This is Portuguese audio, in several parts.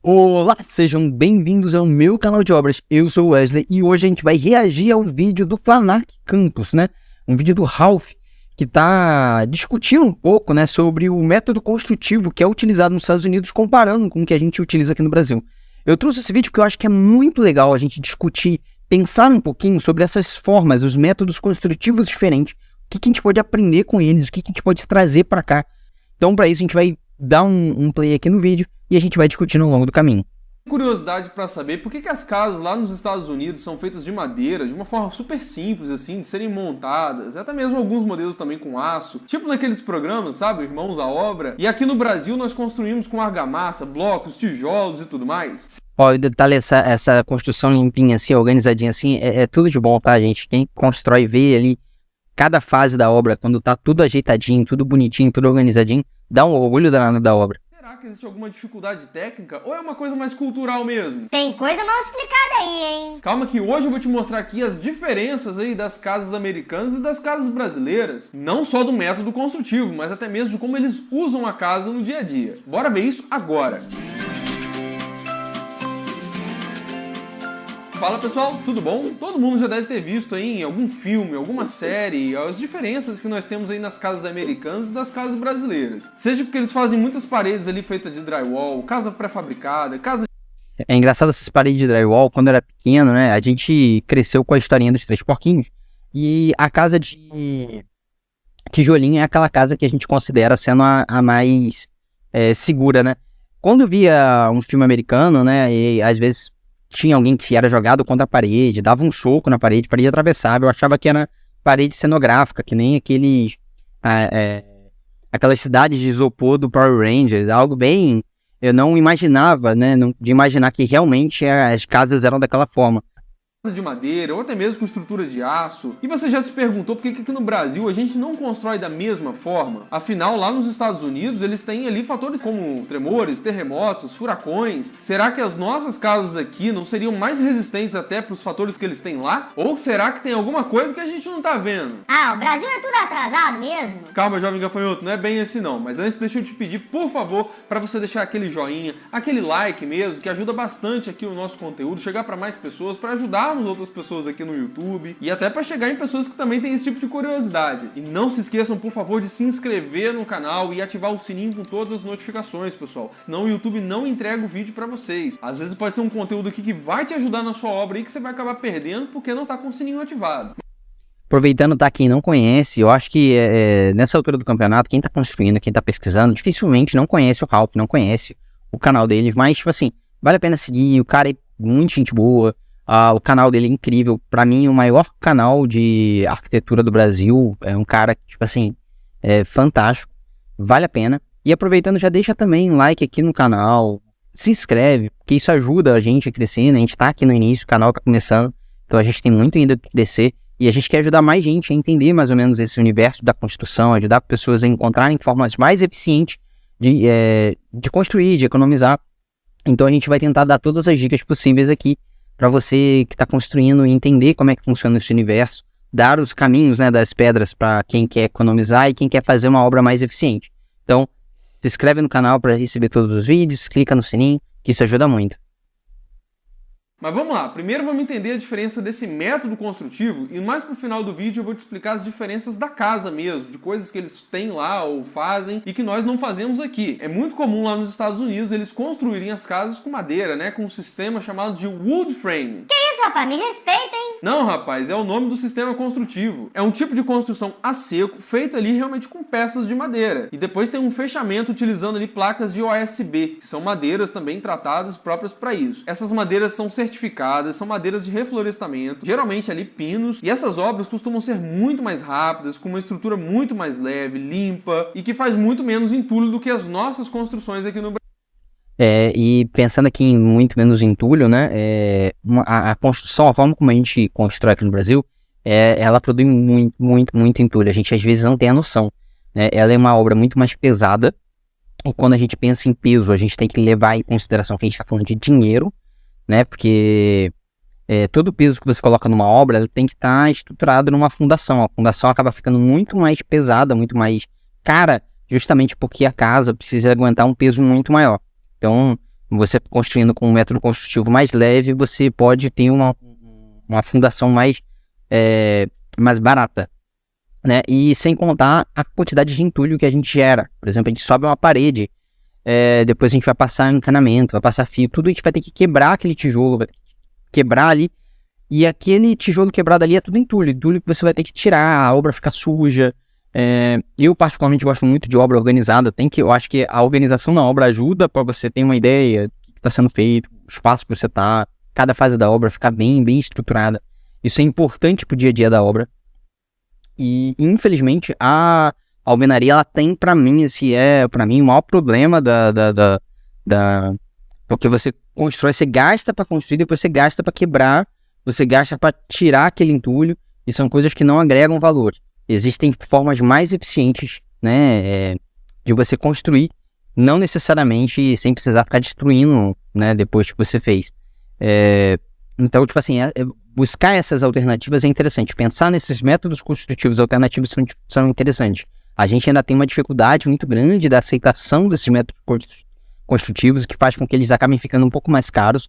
Olá, sejam bem-vindos ao meu canal de obras. Eu sou o Wesley e hoje a gente vai reagir ao vídeo do Planark Campus, né? Um vídeo do Ralph que está discutindo um pouco, né, sobre o método construtivo que é utilizado nos Estados Unidos comparando com o que a gente utiliza aqui no Brasil. Eu trouxe esse vídeo porque eu acho que é muito legal a gente discutir, pensar um pouquinho sobre essas formas, os métodos construtivos diferentes, o que a gente pode aprender com eles, o que a gente pode trazer para cá. Então, para isso, a gente vai dar um play aqui no vídeo e a gente vai discutindo ao longo do caminho. Curiosidade para saber por que as casas lá nos Estados Unidos são feitas de madeira, de uma forma super simples, assim, de serem montadas, até mesmo alguns modelos também com aço, tipo naqueles programas, sabe, Irmãos à Obra, e aqui no Brasil nós construímos com argamassa, blocos, tijolos e tudo mais. Ó, o detalhe, essa construção limpinha assim, organizadinha assim, é tudo de bom, tá, gente? Quem constrói, vê ali cada fase da obra, quando tá tudo ajeitadinho, tudo bonitinho, tudo organizadinho, dá um orgulho danado da obra. Será que existe alguma dificuldade técnica ou é uma coisa mais cultural mesmo? Tem coisa mal explicada aí, hein? Calma que hoje eu vou te mostrar aqui as diferenças aí das casas americanas e das casas brasileiras. Não só do método construtivo, mas até mesmo de como eles usam a casa no dia a dia. Bora ver isso agora! Fala pessoal, tudo bom? Todo mundo já deve ter visto aí em algum filme, alguma série, as diferenças que nós temos aí nas casas americanas e das casas brasileiras. Seja porque eles fazem muitas paredes ali feitas de drywall, casa pré-fabricada, casa... É engraçado essas paredes de drywall, quando eu era pequeno, né, a gente cresceu com a historinha dos Três Porquinhos, e a casa de tijolinho é aquela casa que a gente considera sendo a mais segura, né. Quando eu via um filme americano, né, e às vezes tinha alguém que era jogado contra a parede, dava um soco na parede atravessava, eu achava que era parede cenográfica, que nem aquelas cidades de isopor do Power Rangers, algo bem... Eu não imaginava, né, de imaginar que realmente as casas eram daquela forma. De madeira ou até mesmo com estrutura de aço. E você já se perguntou por que aqui no Brasil a gente não constrói da mesma forma? Afinal, lá nos Estados Unidos eles têm ali fatores como tremores, terremotos, furacões. Será que as nossas casas aqui não seriam mais resistentes até para os fatores que eles têm lá? Ou será que tem alguma coisa que a gente não tá vendo? Ah, o Brasil é tudo atrasado mesmo? Calma, jovem gafanhoto, não é bem assim não. Mas antes deixa eu te pedir, por favor, para você deixar aquele joinha, aquele like mesmo, que ajuda bastante aqui o nosso conteúdo, chegar para mais pessoas, para ajudar outras pessoas aqui no YouTube e até para chegar em pessoas que também têm esse tipo de curiosidade. E não se esqueçam, por favor, de se inscrever no canal e ativar o sininho com todas as notificações, pessoal. Senão o YouTube não entrega o vídeo para vocês. Às vezes pode ser um conteúdo aqui que vai te ajudar na sua obra e que você vai acabar perdendo porque não tá com o sininho ativado. Aproveitando, tá, quem não conhece, eu acho que nessa altura do campeonato, quem tá construindo, quem tá pesquisando, dificilmente não conhece o Ralph, não conhece o canal dele, mas, tipo assim, vale a pena seguir, o cara é muito gente boa. O canal dele é incrível. Pra mim, o maior canal de arquitetura do Brasil. É um cara, tipo assim, fantástico. Vale a pena. E aproveitando, já deixa também um like aqui no canal. Se inscreve, porque isso ajuda a gente a crescer, né? A gente tá aqui no início, o canal tá começando. Então a gente tem muito ainda que crescer. E a gente quer ajudar mais gente a entender mais ou menos esse universo da construção. Ajudar pessoas a encontrarem formas mais eficientes de construir, de economizar. Então a gente vai tentar dar todas as dicas possíveis aqui para você que está construindo entender como é que funciona esse universo, dar os caminhos, né, das pedras para quem quer economizar e quem quer fazer uma obra mais eficiente. Então, se inscreve no canal para receber todos os vídeos, clica no sininho, que isso ajuda muito. Mas vamos lá, primeiro vamos entender a diferença desse método construtivo e mais pro final do vídeo eu vou te explicar as diferenças da casa mesmo, de coisas que eles têm lá ou fazem e que nós não fazemos aqui. É muito comum lá nos Estados Unidos eles construírem as casas com madeira, né, com um sistema chamado de wood frame. Que isso, rapaz? Me respeita, hein? Não, rapaz, é o nome do sistema construtivo. É um tipo de construção a seco, feito ali realmente com peças de madeira. E depois tem um fechamento utilizando ali placas de OSB, que são madeiras também tratadas próprias para isso. Essas madeiras são certificadas, são madeiras de reflorestamento, geralmente ali pinos, e essas obras costumam ser muito mais rápidas, com uma estrutura muito mais leve, limpa, e que faz muito menos entulho do que as nossas construções aqui no Brasil. E pensando aqui em muito menos entulho, né, a construção, a forma como a gente constrói aqui no Brasil, ela produz muito entulho. A gente às vezes não tem a noção, né? Ela é uma obra muito mais pesada, e quando a gente pensa em peso, a gente tem que levar em consideração que a gente está falando de dinheiro, né, porque todo o peso que você coloca numa obra, ela tem que estar estruturado numa fundação. A fundação acaba ficando muito mais pesada, muito mais cara, justamente porque a casa precisa aguentar um peso muito maior. Então, você construindo com um método construtivo mais leve, você pode ter uma fundação mais barata, né? E sem contar a quantidade de entulho que a gente gera. Por exemplo, a gente sobe uma parede, depois a gente vai passar encanamento, vai passar fio, tudo a gente vai ter que quebrar aquele tijolo, vai ter que quebrar ali, e aquele tijolo quebrado ali é tudo entulho que você vai ter que tirar, a obra fica suja. Eu particularmente gosto muito de obra organizada, eu acho que a organização na obra ajuda para você ter uma ideia do que está sendo feito, o espaço que você está, cada fase da obra ficar bem estruturada. Isso é importante para o dia a dia da obra. E infelizmente a alvenaria, ela tem para mim o maior problema porque você constrói, você gasta para construir, depois você gasta para quebrar, você gasta para tirar aquele entulho, e são coisas que não agregam valor. Existem formas mais eficientes, né, de você construir, não necessariamente sem precisar ficar destruindo, né, depois que você fez. Então, tipo assim, buscar essas alternativas é interessante. Pensar nesses métodos construtivos alternativos são interessantes. A gente ainda tem uma dificuldade muito grande da aceitação desses métodos construtivos, que faz com que eles acabem ficando um pouco mais caros,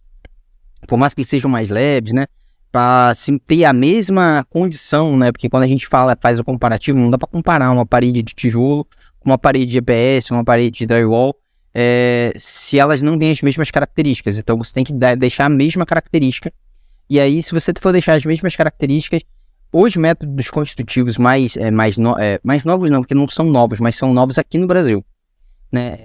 por mais que eles sejam mais leves, né? Para ter a mesma condição, né? Porque quando a gente faz o comparativo, não dá para comparar uma parede de tijolo com uma parede de EPS, uma parede de drywall, se elas não têm as mesmas características. Então você tem que deixar a mesma característica. E aí, se você for deixar as mesmas características, os métodos construtivos mais novos não, porque não são novos, mas são novos aqui no Brasil, né?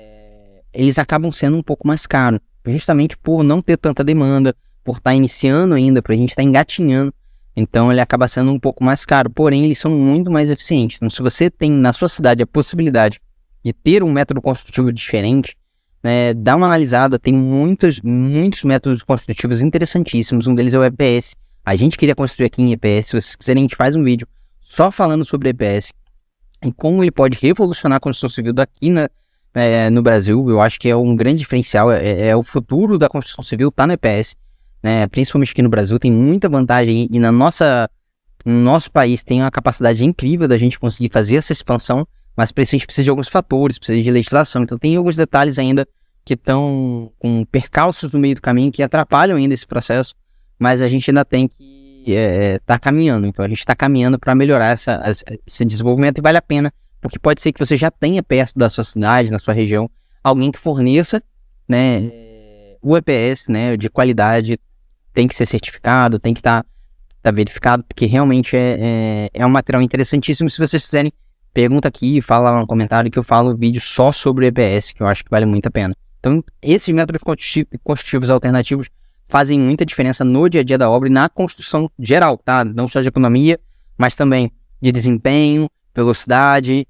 Eles acabam sendo um pouco mais caros, justamente por não ter tanta demanda, por estar iniciando ainda, para a gente estar engatinhando. Então ele acaba sendo um pouco mais caro, porém eles são muito mais eficientes. Então, se você tem na sua cidade a possibilidade de ter um método construtivo diferente, dá uma analisada, tem muitos métodos construtivos interessantíssimos. Um deles é o EPS. A gente queria construir aqui em EPS. Se vocês quiserem, a gente faz um vídeo só falando sobre EPS e como ele pode revolucionar a construção civil daqui no Brasil. Eu acho que é um grande diferencial, o futuro da construção civil tá no EPS, né? Principalmente aqui no Brasil tem muita vantagem, e no nosso país tem uma capacidade incrível da gente conseguir fazer essa expansão, mas a gente precisa de alguns fatores, precisa de legislação. Então tem alguns detalhes ainda que estão com percalços no meio do caminho que atrapalham ainda esse processo, mas a gente ainda tem que tá caminhando. Então a gente está caminhando para melhorar esse desenvolvimento, e vale a pena, porque pode ser que você já tenha perto da sua cidade, na sua região, alguém que forneça, né, o EPS, né, de qualidade. Tem que ser certificado, tem que estar verificado, porque realmente é um material interessantíssimo. Se vocês quiserem, pergunta aqui, fala lá no comentário que eu falo vídeo só sobre o EPS, que eu acho que vale muito a pena. Então, esses métodos construtivos alternativos fazem muita diferença no dia a dia da obra e na construção geral, tá? Não só de economia, mas também de desempenho, velocidade,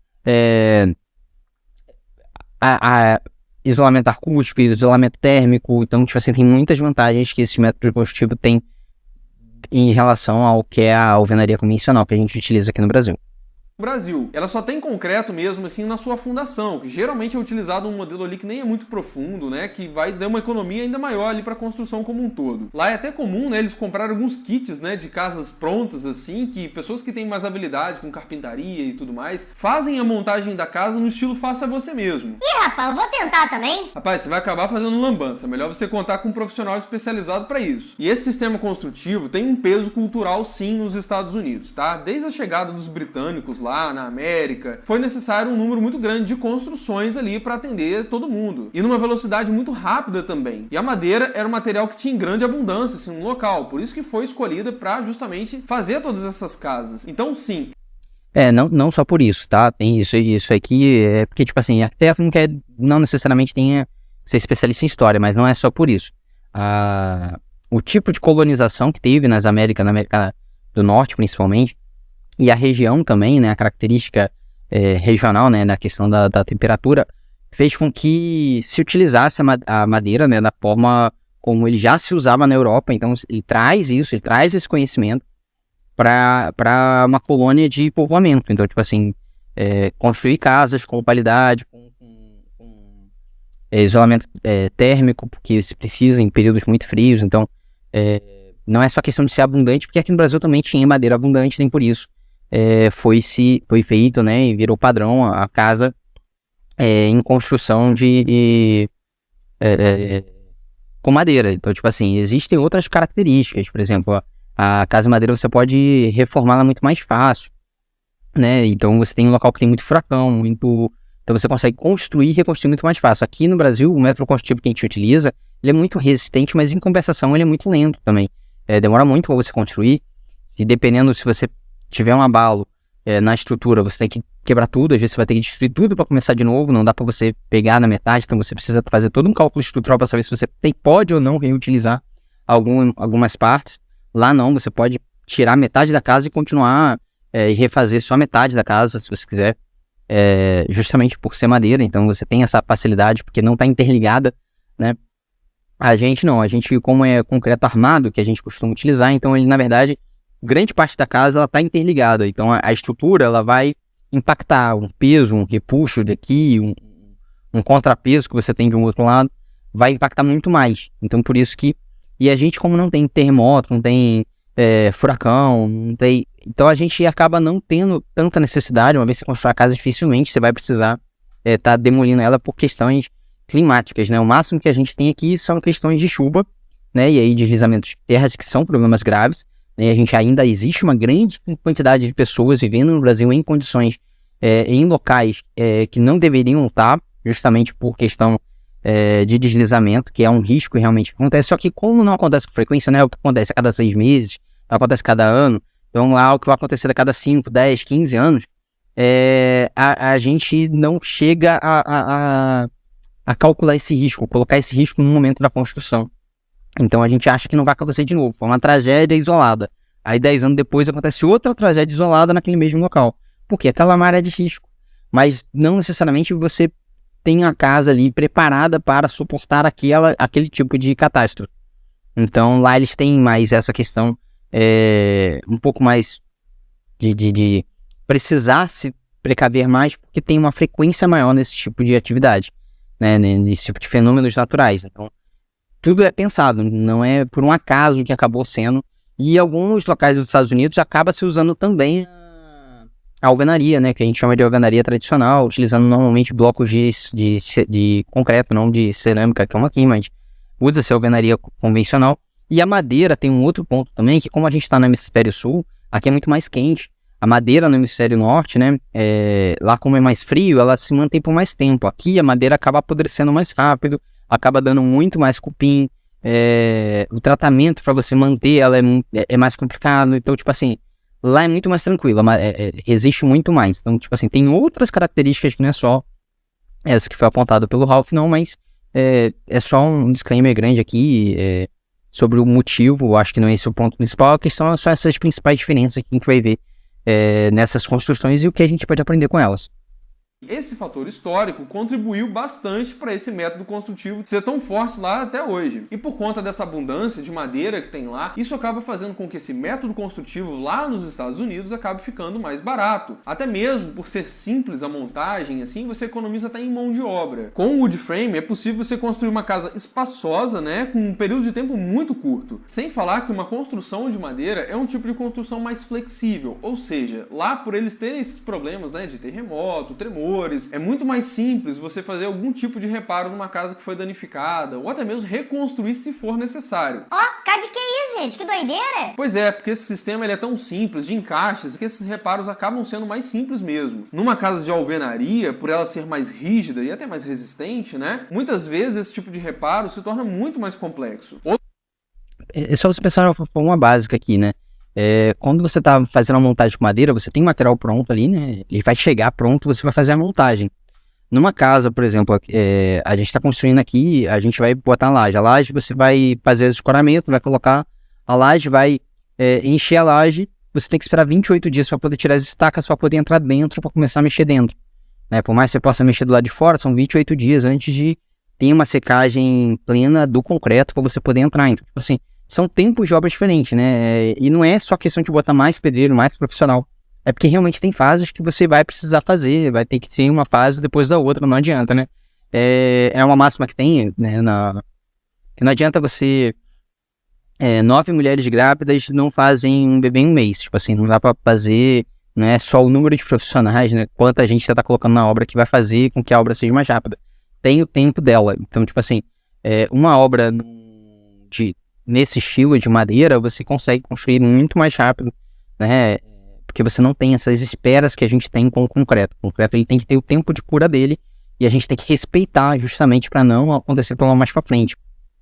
isolamento acústico, isolamento térmico. Então, tipo assim, tem muitas vantagens que esse método construtivo tem em relação ao que é a alvenaria convencional que a gente utiliza aqui no Brasil. Brasil, ela só tem concreto mesmo assim na sua fundação, que geralmente é utilizado um modelo ali que nem é muito profundo, né, que vai dar uma economia ainda maior ali para a construção como um todo. Lá é até comum, né, eles comprarem alguns kits, né, de casas prontas assim, que pessoas que têm mais habilidade com carpintaria e tudo mais, fazem a montagem da casa no estilo faça você mesmo. Ih, rapaz, eu vou tentar também. Rapaz, você vai acabar fazendo lambança, melhor você contar com um profissional especializado para isso. E esse sistema construtivo tem um peso cultural sim nos Estados Unidos, tá? Desde a chegada dos britânicos lá na América, foi necessário um número muito grande de construções ali para atender todo mundo. E numa velocidade muito rápida também. E a madeira era um material que tinha em grande abundância assim, no local, por isso que foi escolhida para justamente fazer todas essas casas. Então sim. Não só por isso, tá? Tem isso aqui, porque tipo assim, até não necessariamente tenha ser especialista em história, mas não é só por isso. O tipo de colonização que teve na América do Norte principalmente, e a região também, né, a característica regional, né, na questão da temperatura, fez com que se utilizasse a madeira, né, da forma como ele já se usava na Europa. Então ele traz esse conhecimento para uma colônia de povoamento. Então, tipo assim, construir casas com qualidade, com isolamento térmico, porque se precisa em períodos muito frios. Então, não é só questão de ser abundante, porque aqui no Brasil também tinha madeira abundante, nem por isso foi feito, né, e virou padrão a casa em construção com madeira. Então, tipo assim, existem outras características. Por exemplo, a casa de madeira você pode reformá-la muito mais fácil, né? Então você tem um local que tem muito furacão, muito... Então você consegue construir e reconstruir muito mais fácil. Aqui no Brasil, o método construtivo que a gente utiliza, ele é muito resistente, mas em compensação ele é muito lento também. Demora muito para você construir. E dependendo, se você tiver um abalo na estrutura, você tem que quebrar tudo, às vezes você vai ter que destruir tudo para começar de novo, não dá para você pegar na metade, então você precisa fazer todo um cálculo estrutural para saber se você pode ou não reutilizar algumas partes. Lá não, você pode tirar metade da casa e continuar e refazer só metade da casa, se você quiser, justamente por ser madeira, então você tem essa facilidade, porque não está interligada, né? A gente não, como é concreto armado, que a gente costuma utilizar, então ele, na verdade, grande parte da casa ela está interligada, então a estrutura ela vai impactar um peso, um repuxo daqui, um contrapeso que você tem de um outro lado, vai impactar muito mais. Então por isso que, e a gente como não tem terremoto, não tem furacão, não tem, então a gente acaba não tendo tanta necessidade, uma vez que você constrói a casa, dificilmente você vai precisar tá demolindo ela por questões climáticas, né? O máximo que a gente tem aqui são questões de chuva, né? E aí deslizamentos de terras, que são problemas graves. A gente ainda existe uma grande quantidade de pessoas vivendo no Brasil em condições, em locais que não deveriam estar, justamente por questão de deslizamento, que é um risco realmente que acontece, só que como não acontece com frequência, né, o que acontece a cada 6 meses, não acontece cada ano, então é algo que vai acontecer a cada 5, 10, 15 anos, a gente não chega a calcular esse risco, colocar esse risco no momento da construção. Então a gente acha que não vai acontecer de novo. Foi uma tragédia isolada. Aí 10 anos depois acontece outra tragédia isolada naquele mesmo local. Porque aquela é uma área de risco. Mas não necessariamente você tem a casa ali preparada para suportar aquele tipo de catástrofe. Então lá eles têm mais essa questão um pouco mais de precisar se precaver mais, porque tem uma frequência maior nesse tipo de atividade, né? Nesse tipo de fenômenos naturais. Então tudo é pensado, não é por um acaso que acabou sendo. E alguns locais dos Estados Unidos acaba se usando também a alvenaria, né? Que a gente chama de alvenaria tradicional, utilizando normalmente blocos de concreto, não de cerâmica, como aqui, mas usa-se a alvenaria convencional. E a madeira tem um outro ponto também, que como a gente está no hemisfério sul, aqui é muito mais quente. A madeira no hemisfério norte, né? Lá como é mais frio, ela se mantém por mais tempo. Aqui a madeira acaba apodrecendo mais rápido, acaba dando muito mais cupim, o tratamento para você manter ela é mais complicado, então tipo assim, lá é muito mais tranquilo, resiste muito mais, então tipo assim, tem outras características que não é só essa que foi apontada pelo Ralph não, mas é só um disclaimer grande aqui sobre o motivo, eu acho que não é esse o ponto principal, a questão é só essas principais diferenças que a gente vai ver nessas construções e o que a gente pode aprender com elas. Esse fator histórico contribuiu bastante para esse método construtivo ser tão forte lá até hoje. E por conta dessa abundância de madeira que tem lá, isso acaba fazendo com que esse método construtivo lá nos Estados Unidos acabe ficando mais barato. Até mesmo por ser simples a montagem, assim, você economiza até em mão de obra. Com o wood frame é possível você construir uma casa espaçosa, né, com um período de tempo muito curto. Sem falar que uma construção de madeira é um tipo de construção mais flexível, ou seja, lá por eles terem esses problemas, né, de terremoto, tremor, é muito mais simples você fazer algum tipo de reparo numa casa que foi danificada, ou até mesmo reconstruir se for necessário. Cara, que isso, gente? Que doideira! Pois é, porque esse sistema ele é tão simples, de encaixes, que esses reparos acabam sendo mais simples mesmo. Numa casa de alvenaria, por ela ser mais rígida e até mais resistente, né? Muitas vezes esse tipo de reparo se torna muito mais complexo. É só você pensar uma básica aqui, né? Quando você está fazendo a montagem com madeira, você tem o material pronto ali, né? Ele vai chegar pronto, você vai fazer a montagem. Numa casa, por exemplo, a gente está construindo aqui, a gente vai botar a laje você vai fazer o escoramento, vai colocar a laje, vai encher a laje, você tem que esperar 28 dias para poder tirar as estacas, para poder entrar dentro, para começar a mexer dentro, né? Por mais que você possa mexer do lado de fora, são 28 dias antes de ter uma secagem plena do concreto para você poder entrar. Então, tipo assim, são tempos de obra diferentes, né? E não é só questão de botar mais pedreiro, mais profissional. É porque realmente tem fases que você vai precisar fazer, vai ter que ser uma fase depois da outra, não adianta, né? É uma máxima que tem, né? Que não adianta você... 9 mulheres grávidas não fazem um bebê em um mês. Tipo assim, não dá pra fazer, né, só o número de profissionais, né? Quanta gente você tá colocando na obra que vai fazer com que a obra seja mais rápida. Tem o tempo dela. Então, tipo assim, uma obra nesse estilo de madeira, você consegue construir muito mais rápido, né? Porque você não tem essas esperas que a gente tem com o concreto. O concreto ele tem que ter o tempo de cura dele e a gente tem que respeitar justamente para não acontecer problema mais para frente.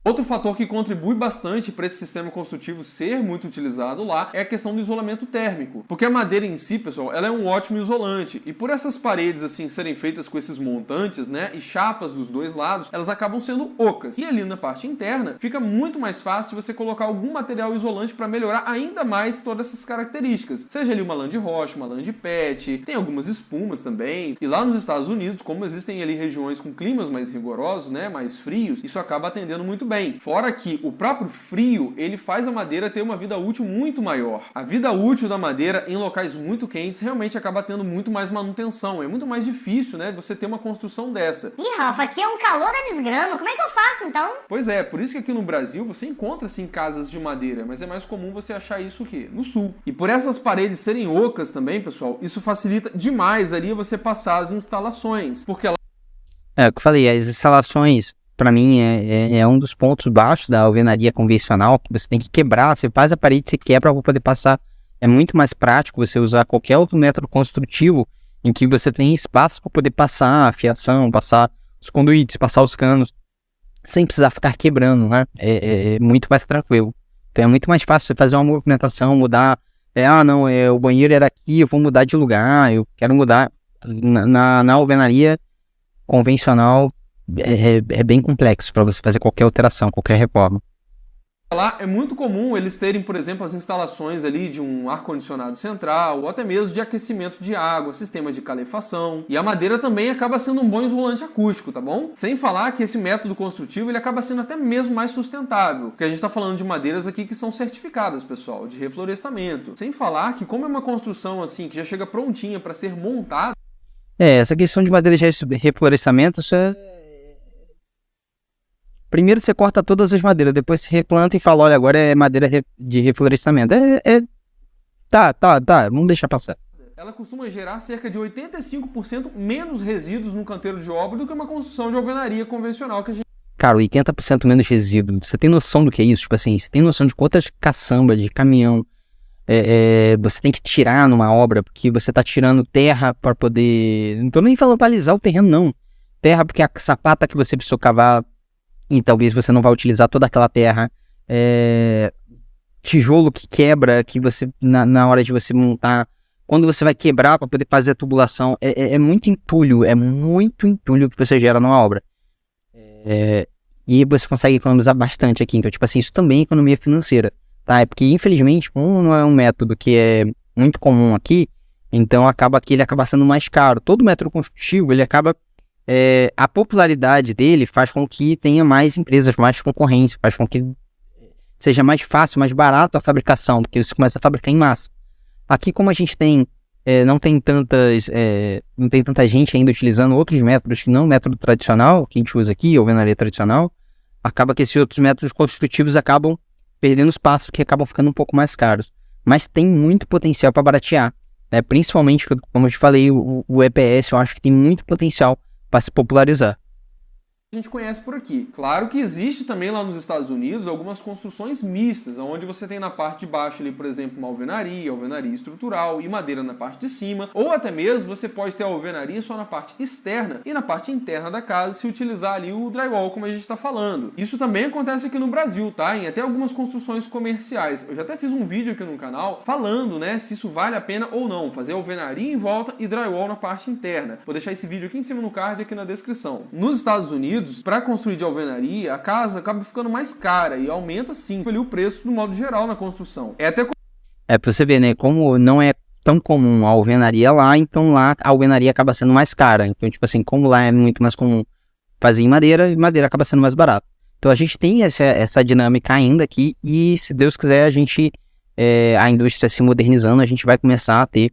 Outro fator que contribui bastante para esse sistema construtivo ser muito utilizado lá é a questão do isolamento térmico. Porque a madeira em si, pessoal, ela é um ótimo isolante. E por essas paredes assim serem feitas com esses montantes, né, e chapas dos dois lados, elas acabam sendo ocas. E ali na parte interna fica muito mais fácil de você colocar algum material isolante para melhorar ainda mais todas essas características. Seja ali uma lã de rocha, uma lã de PET, tem algumas espumas também. E lá nos Estados Unidos, como existem ali regiões com climas mais rigorosos, né, mais frios, isso acaba atendendo muito bem. Fora que o próprio frio, ele faz a madeira ter uma vida útil muito maior. A vida útil da madeira em locais muito quentes realmente acaba tendo muito mais manutenção. É muito mais difícil, né, você ter uma construção dessa. Ih, Rafa, aqui é um calor da desgrama. Como é que eu faço, então? Pois é, por isso que aqui no Brasil você encontra, sim, casas de madeira, mas é mais comum você achar isso aqui, no sul. E por essas paredes serem ocas também, pessoal, isso facilita demais ali você passar as instalações. Porque lá... É o que eu falei, as instalações... Para mim, é um dos pontos baixos da alvenaria convencional, que você tem que quebrar, você faz a parede, você quebra para poder passar. É muito mais prático você usar qualquer outro método construtivo em que você tem espaço para poder passar a fiação, passar os conduítes, passar os canos, sem precisar ficar quebrando, né? É muito mais tranquilo. Então é muito mais fácil você fazer uma movimentação, mudar. O banheiro era aqui, eu vou mudar de lugar, eu quero mudar. Na alvenaria convencional, é bem complexo para você fazer qualquer alteração, qualquer reforma. Lá é muito comum eles terem, por exemplo, as instalações ali de um ar-condicionado central ou até mesmo de aquecimento de água, sistema de calefação. E a madeira também acaba sendo um bom isolante acústico, tá bom? Sem falar que esse método construtivo ele acaba sendo até mesmo mais sustentável, porque a gente está falando de madeiras aqui que são certificadas, pessoal, de reflorestamento. Sem falar que como é uma construção assim que já chega prontinha para ser montada. Essa questão de madeira de reflorestamento, isso primeiro você corta todas as madeiras, depois você replanta e fala, olha, agora é madeira de reflorestamento. Tá, vamos deixar passar. Ela costuma gerar cerca de 85% menos resíduos no canteiro de obra do que uma construção de alvenaria convencional que a gente... Cara, 80% menos resíduo. Você tem noção do que é isso? Tipo assim, você tem noção de quantas caçambas de caminhão você tem que tirar numa obra, porque você tá tirando terra para poder... Não tô nem falando para alisar o terreno, não. Terra porque a sapata que você precisou cavar... E talvez você não vai utilizar toda aquela terra. Tijolo que quebra, que você na hora de você montar, quando você vai quebrar para poder fazer a tubulação, é muito entulho que você gera numa obra. E você consegue economizar bastante aqui. Então, tipo assim, isso também é economia financeira, tá? É porque, infelizmente, como não é um método que é muito comum aqui, então acaba que ele acaba sendo mais caro. Todo método construtivo, ele acaba... a popularidade dele faz com que tenha mais empresas, mais concorrência, faz com que seja mais fácil, mais barato a fabricação, porque você começa a fabricar em massa. Aqui, como a gente não tem tanta gente ainda utilizando outros métodos que não o método tradicional, que a gente usa aqui, alvenaria tradicional, acaba que esses outros métodos construtivos acabam perdendo espaço, porque acabam ficando um pouco mais caros. Mas tem muito potencial para baratear, né? Principalmente, como eu te falei, o EPS eu acho que tem muito potencial para se popularizar. A gente conhece por aqui. Claro que existe também lá nos Estados Unidos algumas construções mistas, onde você tem na parte de baixo ali, por exemplo, uma alvenaria estrutural e madeira na parte de cima, ou até mesmo você pode ter a alvenaria só na parte externa e na parte interna da casa se utilizar ali o drywall, como a gente está falando. Isso também acontece aqui no Brasil, tá? Em até algumas construções comerciais. Eu já até fiz um vídeo aqui no canal falando, né, se isso vale a pena ou não, fazer alvenaria em volta e drywall na parte interna. Vou deixar esse vídeo aqui em cima no card, aqui na descrição. Nos Estados Unidos, para construir de alvenaria, a casa acaba ficando mais cara e aumenta sim o preço do modo geral na construção. Pra você ver, né, como não é tão comum a alvenaria lá, então lá a alvenaria acaba sendo mais cara. Então, tipo assim, como lá é muito mais comum fazer em madeira, madeira acaba sendo mais barato. Então a gente tem essa dinâmica ainda aqui e, se Deus quiser, a indústria se modernizando, a gente vai começar a ter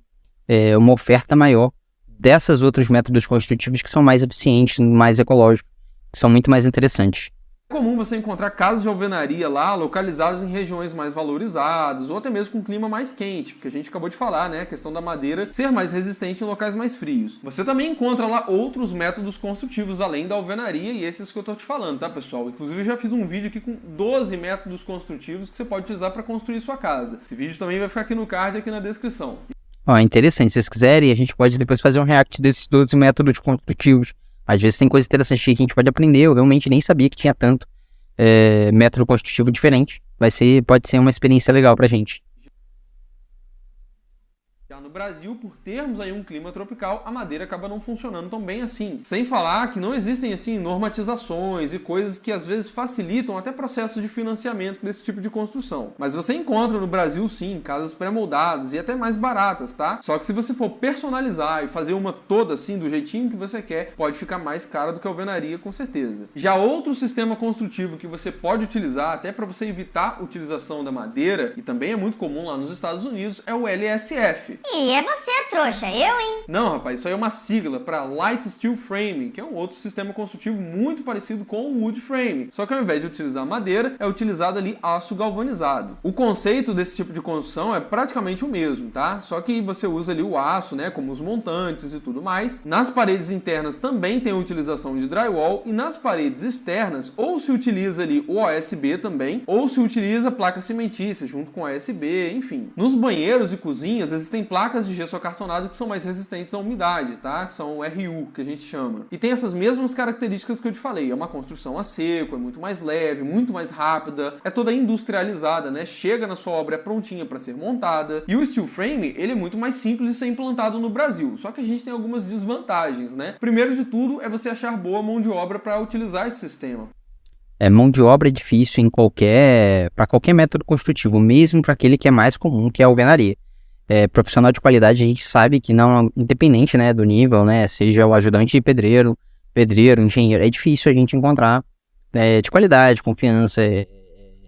uma oferta maior desses outros métodos construtivos que são mais eficientes, mais ecológicos, que são muito mais interessantes. É comum você encontrar casas de alvenaria lá localizadas em regiões mais valorizadas ou até mesmo com clima mais quente, porque a gente acabou de falar, né, a questão da madeira ser mais resistente em locais mais frios. Você também encontra lá outros métodos construtivos além da alvenaria e esses que eu tô te falando, tá, pessoal? Inclusive eu já fiz um vídeo aqui com 12 métodos construtivos que você pode utilizar para construir sua casa. Esse vídeo também vai ficar aqui no card, aqui na descrição. Ó, interessante, se vocês quiserem, a gente pode depois fazer um react desses 12 métodos construtivos. Às vezes tem coisa interessante que a gente pode aprender, eu realmente nem sabia que tinha tanto método construtivo diferente. Pode ser uma experiência legal pra gente. Já no Brasil, por termos aí um clima tropical, a madeira acaba não funcionando tão bem assim. Sem falar que não existem assim normatizações e coisas que às vezes facilitam até processos de financiamento desse tipo de construção. Mas você encontra no Brasil sim, casas pré-moldadas e até mais baratas, tá? Só que se você for personalizar e fazer uma toda assim do jeitinho que você quer, pode ficar mais cara do que a alvenaria com certeza. Já outro sistema construtivo que você pode utilizar até para você evitar a utilização da madeira, e também é muito comum lá nos Estados Unidos, é o LSF. E é você, trouxa, eu, hein? Não, rapaz, isso aí é uma sigla para Light Steel Framing, que é um outro sistema construtivo muito parecido com o Wood Frame. Só que ao invés de utilizar madeira, é utilizado ali aço galvanizado. O conceito desse tipo de construção é praticamente o mesmo, tá? Só que você usa ali o aço, né, como os montantes e tudo mais. Nas paredes internas também tem a utilização de drywall e nas paredes externas ou se utiliza ali o OSB também, ou se utiliza placa cimentícia junto com OSB, enfim. Nos banheiros e cozinhas existem placas de gesso acartonado que são mais resistentes à umidade, tá? Que são o RU, que a gente chama. E tem essas mesmas características que eu te falei. É uma construção a seco, é muito mais leve, muito mais rápida, é toda industrializada, né? Chega na sua obra prontinha para ser montada. E o steel frame, ele é muito mais simples de ser implantado no Brasil. Só que a gente tem algumas desvantagens, né? Primeiro de tudo é você achar boa mão de obra para utilizar esse sistema. Mão de obra é difícil para qualquer método construtivo, mesmo para aquele que é mais comum, que é a alvenaria. Profissional de qualidade, a gente sabe que não, independente, né, do nível, né, seja o ajudante de pedreiro, engenheiro, é difícil a gente encontrar de qualidade, confiança,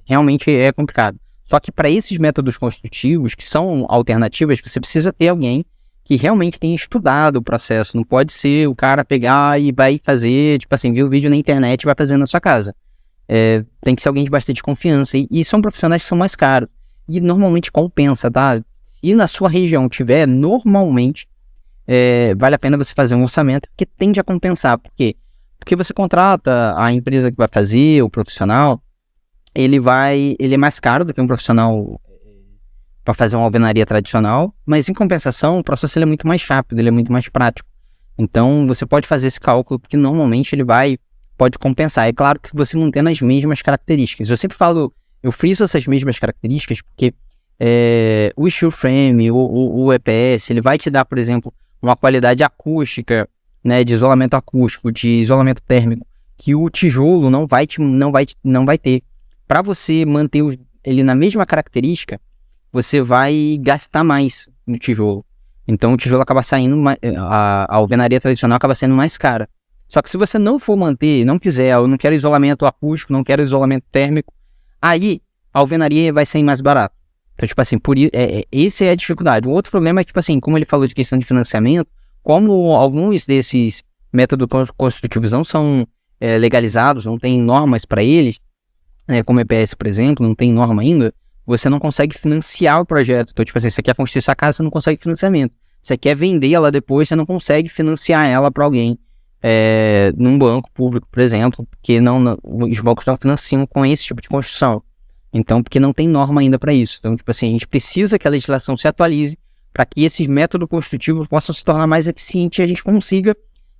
realmente é complicado. Só que para esses métodos construtivos, que são alternativas, você precisa ter alguém que realmente tenha estudado o processo, não pode ser o cara pegar e vai fazer, tipo assim, ver o vídeo na internet e vai fazer na sua casa. Tem que ser alguém de bastante confiança, e são profissionais que são mais caros, e normalmente compensa, tá? E na sua região tiver, normalmente, vale a pena você fazer um orçamento, porque tende a compensar. Por quê? Porque você contrata a empresa que vai fazer, o profissional, ele é mais caro do que um profissional para fazer uma alvenaria tradicional, mas em compensação, o processo ele é muito mais rápido, ele é muito mais prático. Então, você pode fazer esse cálculo, porque normalmente pode compensar. É claro que você mantendo as mesmas características. Eu sempre falo, eu friso essas mesmas características, porque o steel frame, o EPS, ele vai te dar, por exemplo, uma qualidade acústica, né, de isolamento acústico, de isolamento térmico, que o tijolo não vai ter. Para você manter ele na mesma característica, você vai gastar mais no tijolo. Então o tijolo acaba saindo, a alvenaria tradicional acaba sendo mais cara. Só que se você não for manter, não quiser, eu não quero isolamento acústico, não quero isolamento térmico, aí a alvenaria vai sair mais barata. Então, tipo assim, essa é a dificuldade. O outro problema é, tipo assim, como ele falou de questão de financiamento, como alguns desses métodos construtivos não são legalizados, não tem normas para eles, como EPS, por exemplo, não tem norma ainda, você não consegue financiar o projeto. Então, tipo assim, você quer construir sua casa, você não consegue financiamento. Você quer vender ela depois, você não consegue financiar ela para alguém num banco público, por exemplo, porque os bancos não financiam com esse tipo de construção. Então, porque não tem norma ainda para isso. Então, tipo assim, a gente precisa que a legislação se atualize para que esses métodos construtivos possam se tornar mais eficientes e a gente consiga,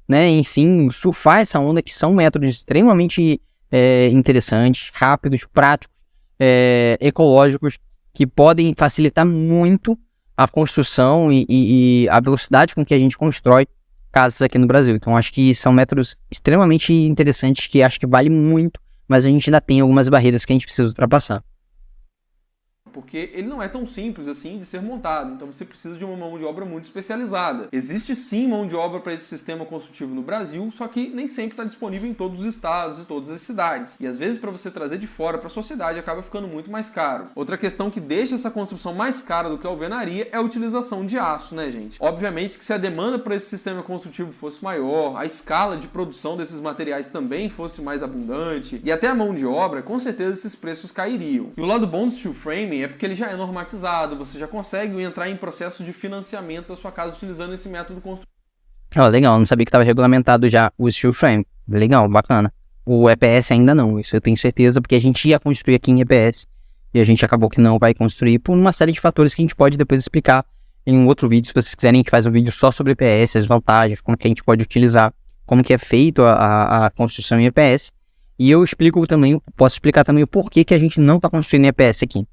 né, enfim, surfar essa onda, que são métodos extremamente interessantes, rápidos, práticos, ecológicos, que podem facilitar muito a construção e a velocidade com que a gente constrói casas aqui no Brasil. Então, acho que são métodos extremamente interessantes, que acho que vale muito, mas a gente ainda tem algumas barreiras que a gente precisa ultrapassar. porque ele não é tão simples assim de ser montado, então você precisa de uma mão de obra muito especializada. Existe sim mão de obra para esse sistema construtivo no Brasil, só que nem sempre está disponível em todos os estados e todas as cidades. E às vezes para você trazer de fora para a sua cidade acaba ficando muito mais caro. Outra questão que deixa essa construção mais cara do que a alvenaria é a utilização de aço, né, gente? Obviamente que se a demanda para esse sistema construtivo fosse maior, a escala de produção desses materiais também fosse mais abundante e até a mão de obra, com certeza esses preços cairiam. E o lado bom do steel framing é porque ele já é normatizado, você já consegue entrar em processo de financiamento da sua casa utilizando esse método construtivo. Legal, não sabia que estava regulamentado já o steel frame. Legal, bacana. O EPS ainda não, isso eu tenho certeza, porque a gente ia construir aqui em EPS e a gente acabou que não vai construir por uma série de fatores que a gente pode depois explicar em um outro vídeo. Se vocês quiserem, a gente faz um vídeo só sobre EPS, as vantagens, como que a gente pode utilizar, como que é feito a construção em EPS. E eu explico também, posso explicar também o porquê que a gente não está construindo em EPS aqui.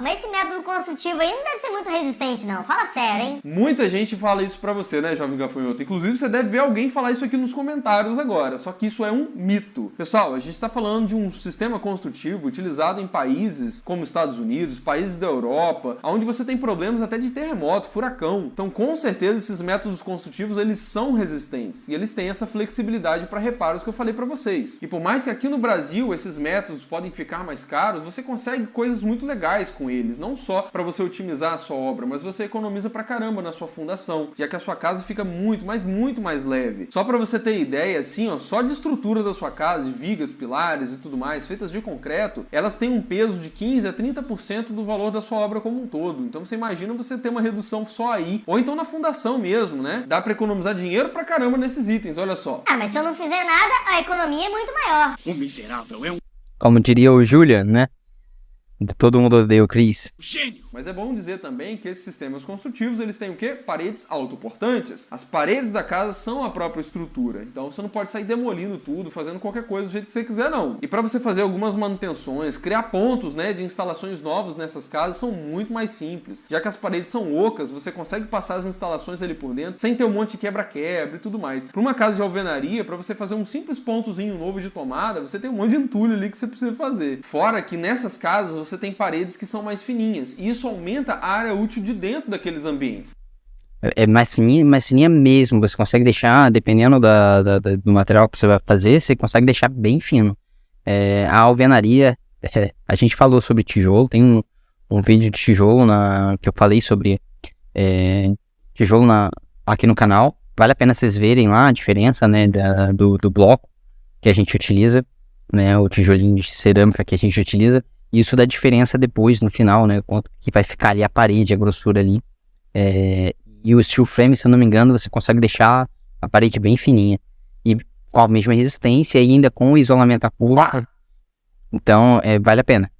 Mas esse método construtivo aí não deve ser muito resistente, não. Fala sério, hein? Muita gente fala isso pra você, né, jovem gafanhoto? Inclusive, você deve ver alguém falar isso aqui nos comentários agora. Só que isso é um mito. Pessoal, a gente tá falando de um sistema construtivo utilizado em países como Estados Unidos, países da Europa, onde você tem problemas até de terremoto, furacão. Então, com certeza, esses métodos construtivos, eles são resistentes. E eles têm essa flexibilidade para reparos que eu falei pra vocês. E por mais que aqui no Brasil esses métodos podem ficar mais caros, você consegue coisas muito legais com eles, não só para você otimizar a sua obra, mas você economiza pra caramba na sua fundação, já que a sua casa fica muito mais leve. Só para você ter ideia, assim, ó, só de estrutura da sua casa, de vigas, pilares e tudo mais, feitas de concreto, elas têm um peso de 15 a 30% do valor da sua obra como um todo. Então você imagina você ter uma redução só aí, ou então na fundação mesmo, né? Dá para economizar dinheiro pra caramba nesses itens, olha só. Ah, mas se eu não fizer nada, a economia é muito maior. O miserável é um Como diria o Julian, né? Todo mundo odeia o Chris. gênio. Mas é bom dizer também que esses sistemas construtivos, eles têm o quê? Paredes autoportantes. As paredes da casa são a própria estrutura. Então você não pode sair demolindo tudo, fazendo qualquer coisa do jeito que você quiser, não. E para você fazer algumas manutenções, criar pontos, né, de instalações novas nessas casas são muito mais simples. Já que as paredes são ocas, você consegue passar as instalações ali por dentro sem ter um monte de quebra-quebra e tudo mais. Para uma casa de alvenaria, para você fazer um simples pontozinho novo de tomada, você tem um monte de entulho ali que você precisa fazer. Fora que nessas casas você tem paredes que são mais fininhas. E isso aumenta a área útil de dentro daqueles ambientes. É mais fininha mesmo. Você consegue deixar, dependendo do material que você vai fazer, você consegue deixar bem fino. A alvenaria, a gente falou sobre tijolo, tem um vídeo de tijolo que eu falei sobre tijolo aqui no canal. Vale a pena vocês verem lá a diferença, né, do bloco que a gente utiliza, né, o tijolinho de cerâmica que a gente utiliza. Isso dá diferença depois, no final, né? Quanto que vai ficar ali a parede, a grossura ali. E o steel frame, se eu não me engano, você consegue deixar a parede bem fininha. E com a mesma resistência e ainda com o isolamento acústico. Então, vale a pena.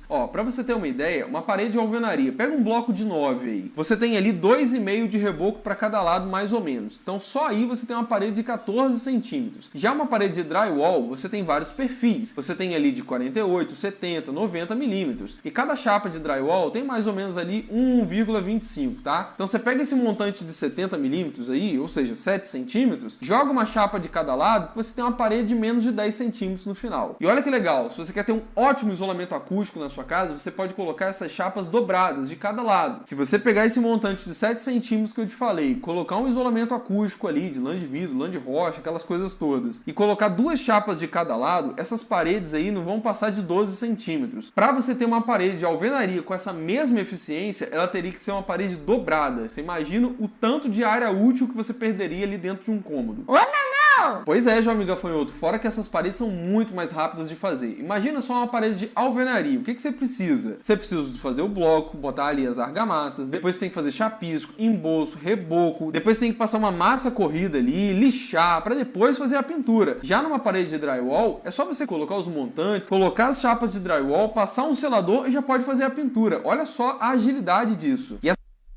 Ó, pra você ter uma ideia, uma parede de alvenaria, pega um bloco de 9 aí. Você tem ali 2,5 de reboco para cada lado, mais ou menos. Então só aí você tem uma parede de 14 centímetros. Já uma parede de drywall, você tem vários perfis. Você tem ali de 48, 70, 90 milímetros. E cada chapa de drywall tem mais ou menos ali 1,25, tá? Então você pega esse montante de 70 milímetros aí, ou seja, 7 centímetros, joga uma chapa de cada lado, que você tem uma parede de menos de 10 centímetros no final. E olha que legal, se você quer ter um ótimo isolamento acústico na sua casa, você pode colocar essas chapas dobradas de cada lado. Se você pegar esse montante de 7 centímetros que eu te falei, colocar um isolamento acústico ali, de lã de vidro, lã de rocha, aquelas coisas todas, e colocar 2 chapas de cada lado, essas paredes aí não vão passar de 12 centímetros. Para você ter uma parede de alvenaria com essa mesma eficiência, ela teria que ser uma parede dobrada. Você imagina o tanto de área útil que você perderia ali dentro de um cômodo. Ô, não! Pois é, jovem gafanhoto, fora que essas paredes são muito mais rápidas de fazer. Imagina só uma parede de alvenaria. O que você precisa? Você precisa fazer o bloco, botar ali as argamassas, depois tem que fazer chapisco, embolso, reboco, depois tem que passar uma massa corrida ali, lixar, para depois fazer a pintura. Já numa parede de drywall, é só você colocar os montantes, colocar as chapas de drywall, passar um selador e já pode fazer a pintura. Olha só a agilidade disso.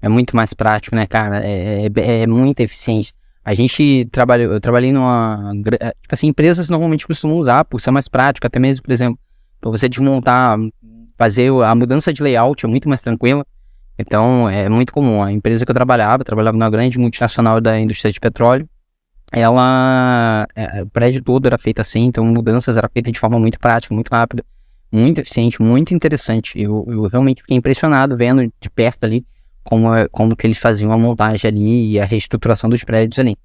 É muito mais prático, né, cara? É muito eficiente. Eu trabalhei numa... Tipo assim, empresas normalmente costumam usar por ser mais prático, até mesmo, por exemplo, para você desmontar, fazer a mudança de layout é muito mais tranquila. Então, é muito comum. A empresa que eu trabalhava numa grande multinacional da indústria de petróleo, o prédio todo era feito assim, então mudanças eram feitas de forma muito prática, muito rápida. muito eficiente, muito interessante. Eu realmente fiquei impressionado vendo de perto ali como que eles faziam a montagem ali e a reestruturação dos prédios ali.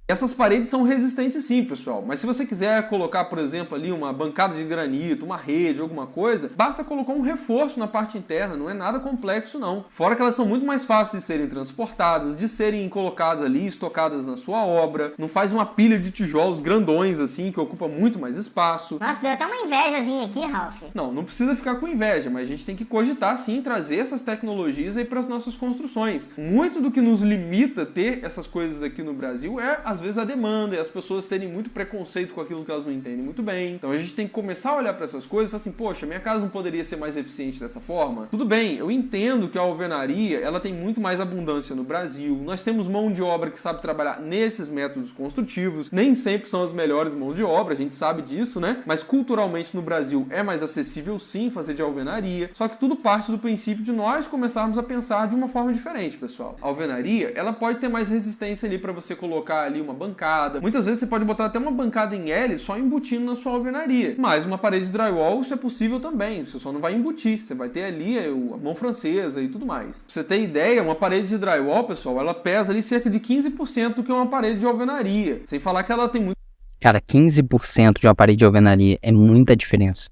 Essas paredes são resistentes sim, pessoal, mas se você quiser colocar, por exemplo, ali uma bancada de granito, uma rede, alguma coisa, basta colocar um reforço na parte interna, não é nada complexo não. Fora que elas são muito mais fáceis de serem transportadas, de serem colocadas ali, estocadas na sua obra, não faz uma pilha de tijolos grandões assim, que ocupa muito mais espaço. Nossa, deu até uma invejazinha aqui, Ralph. Não precisa ficar com inveja, mas a gente tem que cogitar sim, trazer essas tecnologias aí para as nossas construções. Muito do que nos limita a ter essas coisas aqui no Brasil é às vezes a demanda e as pessoas terem muito preconceito com aquilo que elas não entendem muito bem. Então a gente tem que começar a olhar para essas coisas e falar assim, poxa, minha casa não poderia ser mais eficiente dessa forma? Tudo bem, eu entendo que a alvenaria, ela tem muito mais abundância no Brasil. Nós temos mão de obra que sabe trabalhar nesses métodos construtivos. Nem sempre são as melhores mãos de obra, a gente sabe disso, né? Mas culturalmente no Brasil é mais acessível sim fazer de alvenaria. Só que tudo parte do princípio de nós começarmos a pensar de uma forma diferente, pessoal. A alvenaria, ela pode ter mais resistência ali para você colocar ali uma bancada. Muitas vezes você pode botar até uma bancada em L só embutindo na sua alvenaria. Mas uma parede de drywall, isso é possível também. Você só não vai embutir. Você vai ter ali a mão francesa e tudo mais. Pra você ter ideia, uma parede de drywall, pessoal, ela pesa ali cerca de 15% do que uma parede de alvenaria. Sem falar que ela tem muito... Cara, 15% de uma parede de alvenaria é muita diferença.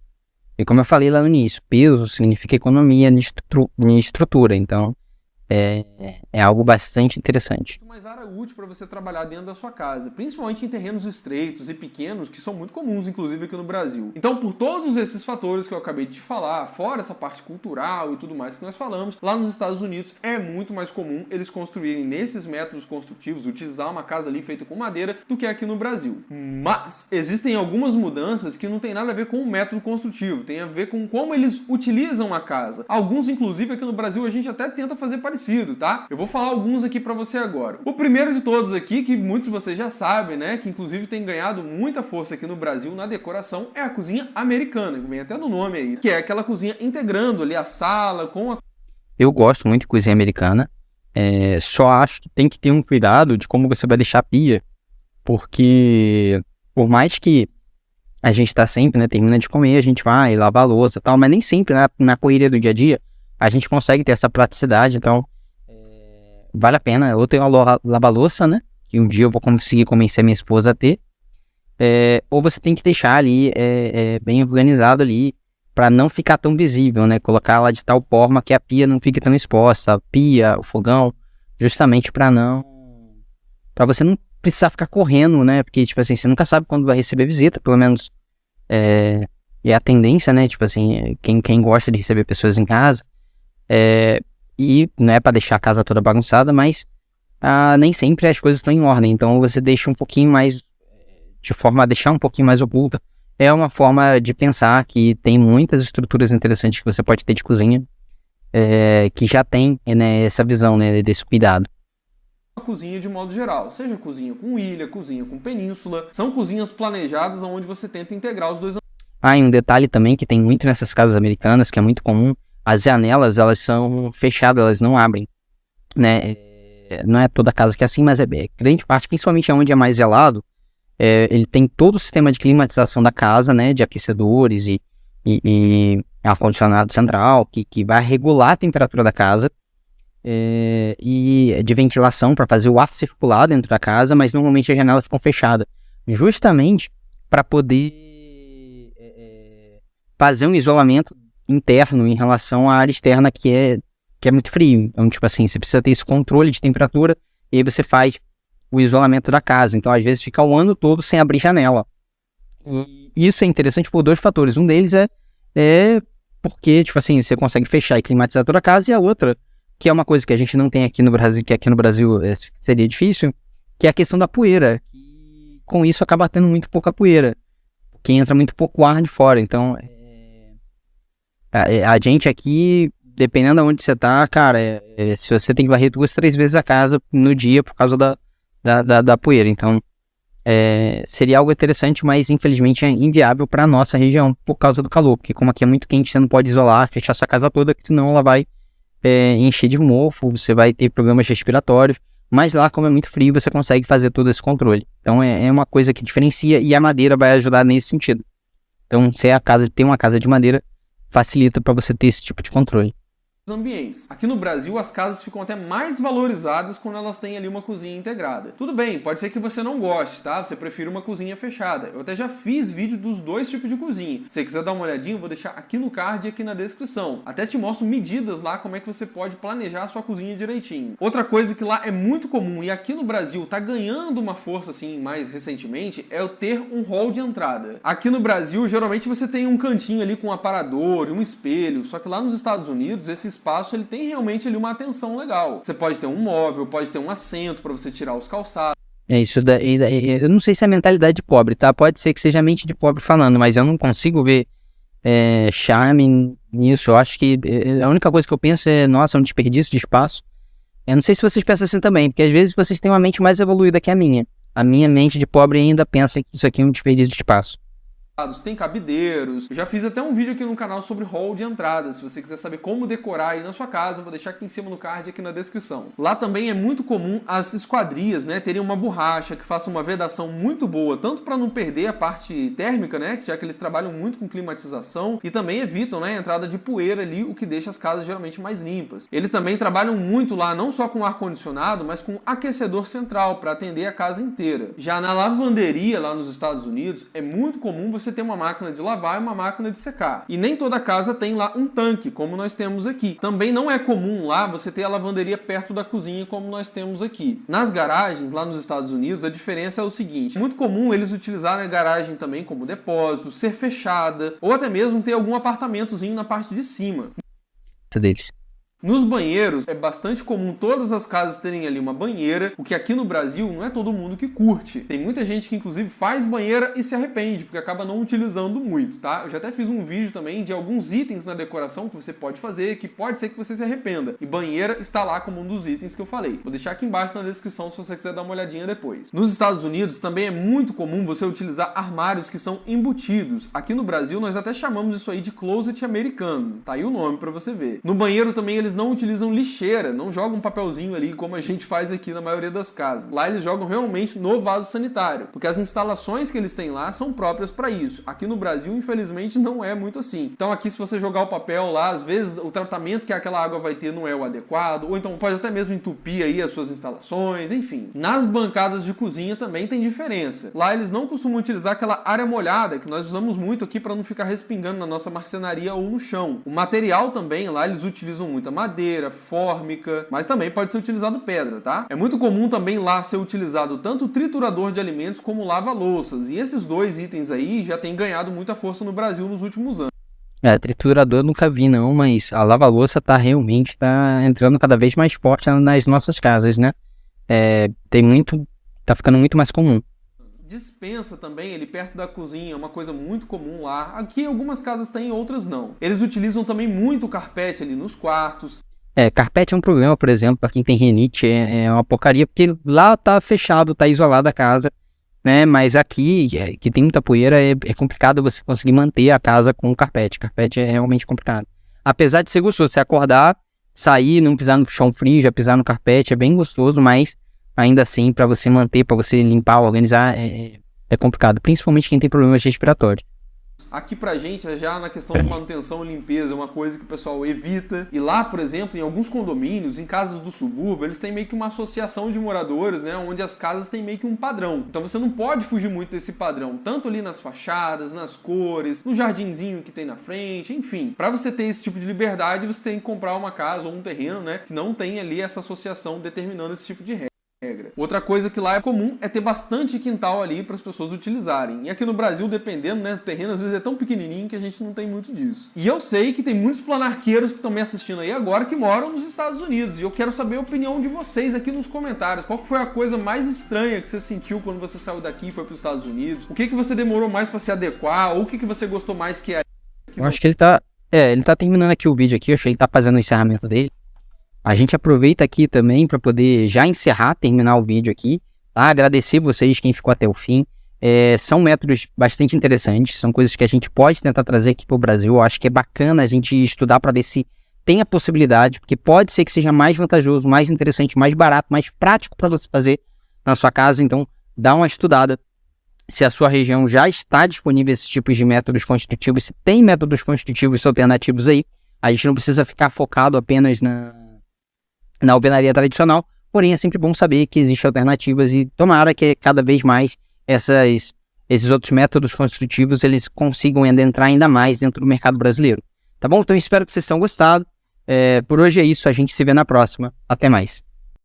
E como eu falei lá no início, peso significa economia de estrutura. Então, é algo bastante interessante. Mais área útil para você trabalhar dentro da sua casa, principalmente em terrenos estreitos e pequenos, que são muito comuns, inclusive aqui no Brasil. Então, por todos esses fatores que eu acabei de te falar, fora essa parte cultural e tudo mais que nós falamos, lá nos Estados Unidos é muito mais comum eles construírem nesses métodos construtivos, utilizar uma casa ali feita com madeira, do que aqui no Brasil. Mas existem algumas mudanças que não tem nada a ver com o método construtivo, tem a ver com como eles utilizam a casa. Alguns, inclusive, aqui no Brasil a gente até tenta fazer parecido, tá? Eu vou falar alguns aqui para você agora. O primeiro de todos aqui, que muitos de vocês já sabem, né, que inclusive tem ganhado muita força aqui no Brasil na decoração, é a cozinha americana, que vem até no nome aí, que é aquela cozinha integrando ali a sala com a... Eu gosto muito de cozinha americana, só acho que tem que ter um cuidado de como você vai deixar a pia, porque por mais que a gente tá sempre, né, termina de comer, a gente vai lavar a louça e tal, mas nem sempre, né, na correria do dia a dia, a gente consegue ter essa praticidade, então vale a pena. Ou ter uma lava-louça, né, que um dia eu vou conseguir convencer minha esposa a ter, ou você tem que deixar ali bem organizado ali, para não ficar tão visível, né, colocar ela de tal forma que a pia não fique tão exposta, a pia, o fogão, justamente para você não precisar ficar correndo, né, porque, tipo assim, você nunca sabe quando vai receber visita, pelo menos é a tendência, né, tipo assim, quem gosta de receber pessoas em casa, e não é para deixar a casa toda bagunçada, mas nem sempre as coisas estão em ordem, então você deixa um pouquinho mais, de forma a deixar um pouquinho mais oculta. É uma forma de pensar que tem muitas estruturas interessantes que você pode ter de cozinha, que já tem, né, essa visão, né, desse cuidado. A cozinha de modo geral, seja cozinha com ilha, cozinha com península, são cozinhas planejadas onde você tenta integrar os dois. E um detalhe também que tem muito nessas casas americanas, que é muito comum, as janelas, elas são fechadas, elas não abrem, né? Não é toda casa que é assim, mas grande parte, principalmente onde é mais gelado, ele tem todo o sistema de climatização da casa, né? De aquecedores e ar-condicionado central, que vai regular a temperatura da casa, e de ventilação para fazer o ar circular dentro da casa, mas normalmente as janelas ficam fechadas, justamente para poder fazer um isolamento interno em relação à área externa que é muito frio. Então, tipo assim, você precisa ter esse controle de temperatura e aí você faz o isolamento da casa. Então, às vezes, fica o ano todo sem abrir janela. E isso é interessante por dois fatores. Um deles é porque, tipo assim, você consegue fechar e climatizar toda a casa, e a outra, que é uma coisa que a gente não tem aqui no Brasil, que aqui no Brasil seria difícil, que é a questão da poeira. Com isso, acaba tendo muito pouca poeira, porque entra muito pouco ar de fora. Então, a gente aqui, dependendo de onde você tá, cara, se você tem que varrer 2, 3 vezes a casa no dia por causa da poeira. Então, seria algo interessante, mas infelizmente é inviável para nossa região por causa do calor, porque como aqui é muito quente, você não pode isolar, fechar sua casa toda, senão ela vai encher de mofo, você vai ter problemas respiratórios, mas lá, como é muito frio, você consegue fazer todo esse controle. Então, é uma coisa que diferencia, e a madeira vai ajudar nesse sentido. Então, se a casa tem uma casa de madeira, facilita para você ter esse tipo de controle. Ambientes. Aqui no Brasil, as casas ficam até mais valorizadas quando elas têm ali uma cozinha integrada. Tudo bem, pode ser que você não goste, tá? Você prefira uma cozinha fechada. Eu até já fiz vídeo dos dois tipos de cozinha. Se você quiser dar uma olhadinha, eu vou deixar aqui no card e aqui na descrição. Até te mostro medidas lá, como é que você pode planejar a sua cozinha direitinho. Outra coisa que lá é muito comum e aqui no Brasil tá ganhando uma força assim mais recentemente é o ter um hall de entrada. Aqui no Brasil, geralmente você tem um cantinho ali com um aparador e um espelho, só que lá nos Estados Unidos, esse espaço ele tem realmente ali uma atenção legal. Você pode ter um móvel, pode ter um assento para você tirar os calçados. Isso daí, eu não sei se é mentalidade de pobre, tá? Pode ser que seja a mente de pobre falando, mas eu não consigo ver charme nisso. Eu acho que a única coisa que eu penso é, nossa, é um desperdício de espaço. Eu não sei se vocês pensam assim também, porque às vezes vocês têm uma mente mais evoluída que a minha. A minha mente de pobre ainda pensa que isso aqui é um desperdício de espaço. Tem cabideiros. Eu já fiz até um vídeo aqui no canal sobre hall de entrada. Se você quiser saber como decorar aí na sua casa, eu vou deixar aqui em cima no card e aqui na descrição. Lá também é muito comum as esquadrias, né, terem uma borracha que faça uma vedação muito boa, tanto para não perder a parte térmica, né, já que eles trabalham muito com climatização e também evitam, né, a entrada de poeira ali, o que deixa as casas geralmente mais limpas. Eles também trabalham muito lá, não só com ar-condicionado, mas com aquecedor central para atender a casa inteira. Já na lavanderia lá nos Estados Unidos, é muito comum você ter uma máquina de lavar e uma máquina de secar. E nem toda casa tem lá um tanque, como nós temos aqui. Também não é comum lá você ter a lavanderia perto da cozinha, como nós temos aqui. Nas garagens, lá nos Estados Unidos, a diferença é o seguinte: é muito comum eles utilizarem a garagem também como depósito, ser fechada, ou até mesmo ter algum apartamentozinho na parte de cima. Deles. Nos banheiros, é bastante comum todas as casas terem ali uma banheira, o que aqui no Brasil não é todo mundo que curte. Tem muita gente que inclusive faz banheira e se arrepende, porque acaba não utilizando muito, tá? Eu já até fiz um vídeo também de alguns itens na decoração que você pode fazer, que pode ser que você se arrependa. E banheira está lá como um dos itens que eu falei. Vou deixar aqui embaixo na descrição se você quiser dar uma olhadinha depois. Nos Estados Unidos também é muito comum você utilizar armários que são embutidos. Aqui no Brasil nós até chamamos isso aí de closet americano. Tá aí o nome pra você ver. No banheiro também eles não utilizam lixeira, não jogam um papelzinho ali como a gente faz aqui na maioria das casas. Lá eles jogam realmente no vaso sanitário, porque as instalações que eles têm lá são próprias para isso. Aqui no Brasil, infelizmente, não é muito assim. Então aqui, se você jogar o papel lá, às vezes o tratamento que aquela água vai ter não é o adequado, ou então pode até mesmo entupir aí as suas instalações, enfim. Nas bancadas de cozinha também tem diferença. Lá eles não costumam utilizar aquela área molhada, que nós usamos muito aqui para não ficar respingando na nossa marcenaria ou no chão. O material também, lá eles utilizam muita madeira, fórmica, mas também pode ser utilizado pedra, tá? É muito comum também lá ser utilizado tanto triturador de alimentos como lava-louças, e esses dois itens aí já têm ganhado muita força no Brasil nos últimos anos. Triturador eu nunca vi não, mas a lava-louça realmente tá entrando cada vez mais forte nas nossas casas, né? Tá ficando muito mais comum. Despensa também, ali perto da cozinha, é uma coisa muito comum lá. Aqui algumas casas têm, outras não. Eles utilizam também muito carpete ali nos quartos. Carpete é um problema, por exemplo, para quem tem rinite, é uma porcaria, porque lá tá fechado, tá isolada a casa, né? Mas aqui, que tem muita poeira, é complicado você conseguir manter a casa com carpete. Carpete é realmente complicado. Apesar de ser gostoso, você acordar, sair, não pisar no chão frio, já pisar no carpete, é bem gostoso, mas ainda assim, para você manter, para você limpar, organizar, é complicado. Principalmente quem tem problemas respiratórios. Aqui pra gente, já na questão de manutenção e limpeza, é uma coisa que o pessoal evita. E lá, por exemplo, em alguns condomínios, em casas do subúrbio, eles têm meio que uma associação de moradores, né? Onde as casas têm meio que um padrão. Então você não pode fugir muito desse padrão, tanto ali nas fachadas, nas cores, no jardinzinho que tem na frente, enfim. Pra você ter esse tipo de liberdade, você tem que comprar uma casa ou um terreno, né? Que não tem ali essa associação determinando esse tipo de regra. Outra coisa que lá é comum é ter bastante quintal ali para as pessoas utilizarem. E aqui no Brasil, dependendo, né, o terreno às vezes é tão pequenininho que a gente não tem muito disso. E eu sei que tem muitos planarqueiros que estão me assistindo aí agora que moram nos Estados Unidos. E eu quero saber a opinião de vocês aqui nos comentários. Qual que foi a coisa mais estranha que você sentiu quando você saiu daqui e foi para os Estados Unidos? O que você demorou mais para se adequar? Ou o que você gostou mais que é? Eu acho que ele tá terminando aqui o vídeo aqui. Eu acho que ele tá fazendo o encerramento dele. A gente aproveita aqui também para poder já terminar o vídeo aqui, tá? Agradecer vocês, quem ficou até o fim. São métodos bastante interessantes, são coisas que a gente pode tentar trazer aqui para o Brasil. Eu acho que é bacana a gente estudar para ver se tem a possibilidade, porque pode ser que seja mais vantajoso, mais interessante, mais barato, mais prático para você fazer na sua casa. Então, dá uma estudada. se a sua região já está disponível esses tipos de métodos construtivos, se tem métodos construtivos alternativos aí. A gente não precisa ficar focado apenas na alvenaria tradicional, porém é sempre bom saber que existem alternativas e tomara que cada vez mais esses outros métodos construtivos eles consigam adentrar ainda mais dentro do mercado brasileiro. Tá bom? Então espero que vocês tenham gostado. Por hoje é isso, a gente se vê na próxima. Até mais.